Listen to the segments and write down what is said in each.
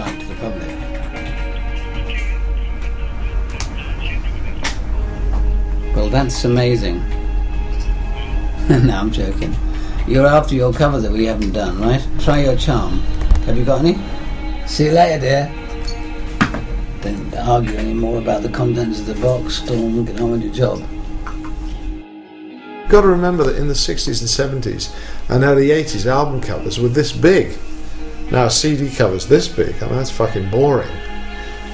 like to the public. Well, that's amazing. No, I'm joking. You're after your cover that we haven't done, right? Try your charm. Have you got any? See you later, dear. Don't argue anymore about the contents of the box. Storm, get on with your job. You've got to remember that in the 60s and 70s and early 80s, album covers were this big. Now CD covers this big. I mean, that's fucking boring.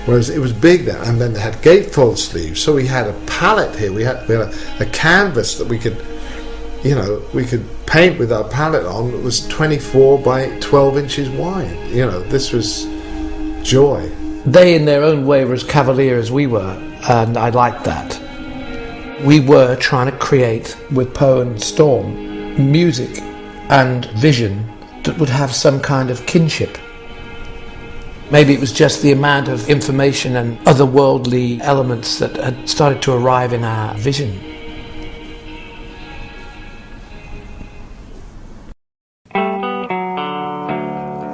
Whereas it was big then, and then they had gatefold sleeves, so we had a palette here. We had a canvas that we could paint with our palette on. It was 24 by 12 inches wide. This was joy. They, in their own way, were as cavalier as we were, and I liked that. We were trying to create, with Poe and Storm, music and vision that would have some kind of kinship. Maybe it was just the amount of information and otherworldly elements that had started to arrive in our vision.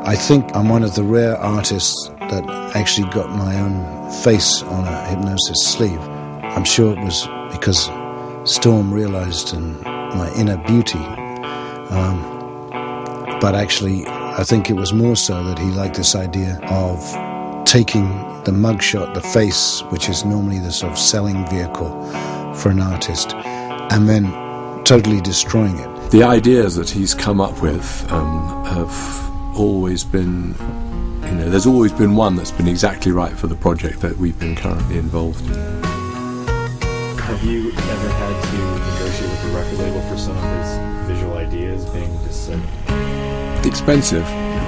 I think I'm one of the rare artists that actually got my own face on a Hipgnosis sleeve. I'm sure it was because Storm realized in my inner beauty. But actually, I think it was more so that he liked this idea of taking the mugshot, the face, which is normally the sort of selling vehicle for an artist, and then totally destroying it. The ideas that he's come up with have always been, there's always been one that's been exactly right for the project that we've been currently involved in. Have you ever had to negotiate with the record label for some of his visual ideas being just so expensive?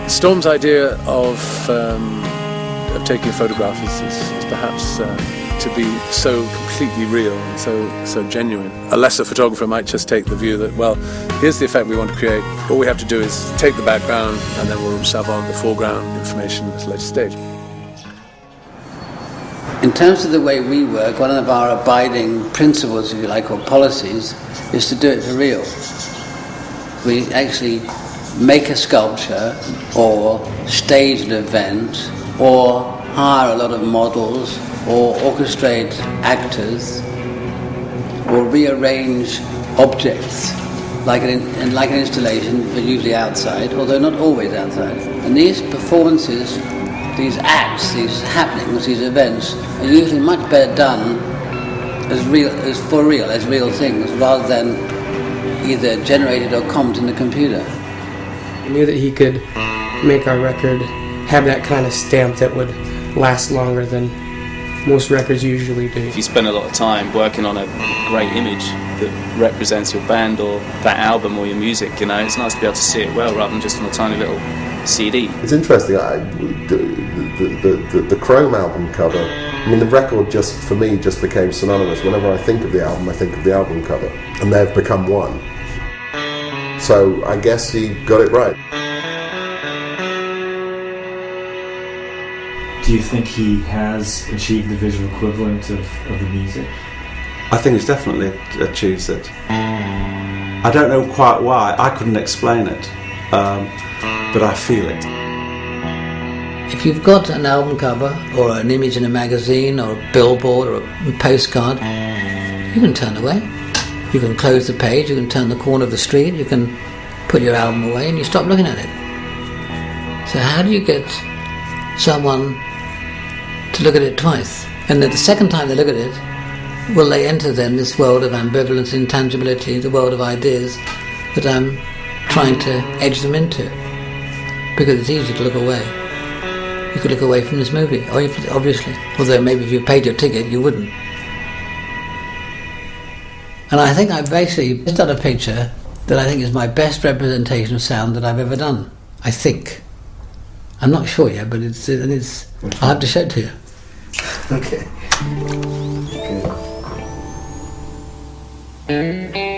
Storm's idea of taking a photograph is perhaps to be so completely real and so genuine. A lesser photographer might just take the view that, well, here's the effect we want to create. All we have to do is take the background and then we'll shove on the foreground information at a later stage. In terms of the way we work, one of our abiding principles, if you like, or policies, is to do it for real. We actually make a sculpture or stage an event or hire a lot of models or orchestrate actors or rearrange objects like an installation, but usually outside, although not always outside. And these performances, these acts, these happenings, these events are usually much better done as real things, rather than either generated or comped in the computer. I knew that he could make our record have that kind of stamp that would last longer than most records usually do. If you spend a lot of time working on a great image that represents your band or that album or your music, it's nice to be able to see it well rather than just on a tiny little CD. It's interesting, the Chrome album cover, the record for me just became synonymous. Whenever I think of the album, I think of the album cover, and they've become one. So I guess he got it right. Do you think he has achieved the visual equivalent of the music? I think he's definitely achieved it. I don't know quite why. I couldn't explain it, but I feel it. If you've got an album cover or an image in a magazine or a billboard or a postcard, you can turn away. You can close the page, you can turn the corner of the street, you can put your album away and you stop looking at it. So how do you get someone to look at it twice? And then the second time they look at it, will they enter then this world of ambivalence, intangibility, the world of ideas that I'm trying to edge them into? Because it's easy to look away. You could look away from this movie, obviously. Although maybe if you paid your ticket, you wouldn't. And I think I've basically just done a picture that I think is my best representation of sound that I've ever done. I think. I'm not sure yet, but it's I'll have to show it to you. Okay. Good.